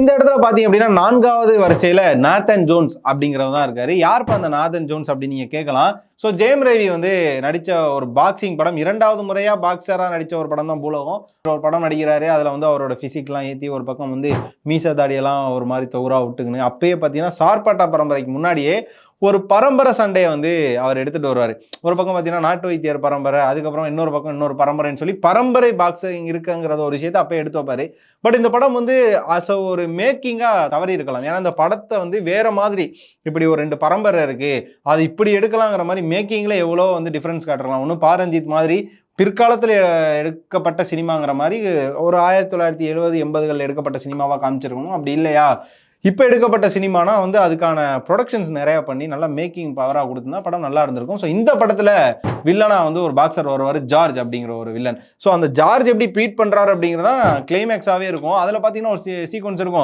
இந்த இடத்துல பாத்தீங்க அப்படின்னா 4வது வரிசையில நாத்தன் ஜோன்ஸ் அப்படிங்கிறவர் தான் இருக்காரு. யாருப்பா அந்த நாதன் ஜோன்ஸ் அப்படின்னு நீங்க கேட்கலாம். ஸோ ஜெயம் ரவி வந்து நடிச்ச ஒரு பாக்ஸிங் படம், 2வது முறையா பாக்ஸரா நடிச்ச ஒரு படம் தான் பூலோகம். ஒரு படம் நடிக்கிறாரு. அதுல வந்து அவரோட பிசிக்லாம் ஏத்தி ஒரு பக்கம் வந்து மீச தாடியெல்லாம் ஒரு மாதிரி தொகுரா விட்டுக்குன்னு அப்பயே பாத்தீங்கன்னா சார்பாட்டா பரம்பரைக்கு முன்னாடியே ஒரு பரம்பரை சண்டையை வந்து அவர் எடுத்துட்டு வருவாரு. ஒரு பக்கம் பாத்தீங்கன்னா நாட்டு வைத்தியர் பரம்பரை, அதுக்கப்புறம் இன்னொரு பக்கம் இன்னொரு பரம்பரைன்னு சொல்லி பரம்பரை பாக்ஸிங் இருக்குங்கிறத ஒரு விஷயத்தை அப்பயே எடுத்து வைப்பாரு. பட் இந்த படம் வந்து ஒரு மேக்கிங்கா தவறி இருக்கலாம். ஏன்னா இந்த படத்தை வந்து வேற மாதிரி இப்படி ஒரு 2 பரம்பரை இருக்கு, அது இப்படி எடுக்கலாங்கிற மாதிரி மேக்கிங்ல எவ்வளோ வந்து டிஃபரன்ஸ் காட்டுறலாம். ஒன்றும் பாரஞ்சித் மாதிரி பிற்காலத்தில் எடுக்கப்பட்ட சினிமாங்கிற மாதிரி ஒரு 1970 80கள் எடுக்கப்பட்ட சினிமாவா காமிச்சிருக்கணும். அப்படி இல்லையா இப்போ எடுக்கப்பட்ட சினிமானா வந்து அதுக்கான ப்ரொடக்ஷன்ஸ் நிறைய பண்ணி நல்லா மேக்கிங் பவராக கொடுத்துருந்தா படம் நல்லா இருந்திருக்கும். ஸோ இந்த படத்தில் வில்லனா வந்து ஒரு பாக்ஸர் வருவார், ஜார்ஜ் அப்படிங்கிற ஒரு வில்லன். ஸோ அந்த ஜார்ஜ் எப்படி பீட் பண்ணுறாரு அப்படிங்கிறதான் கிளைமேக்ஸாகவே இருக்கும். அதில் பார்த்தீங்கன்னா ஒரு சீக்வன்ஸ் இருக்கும்.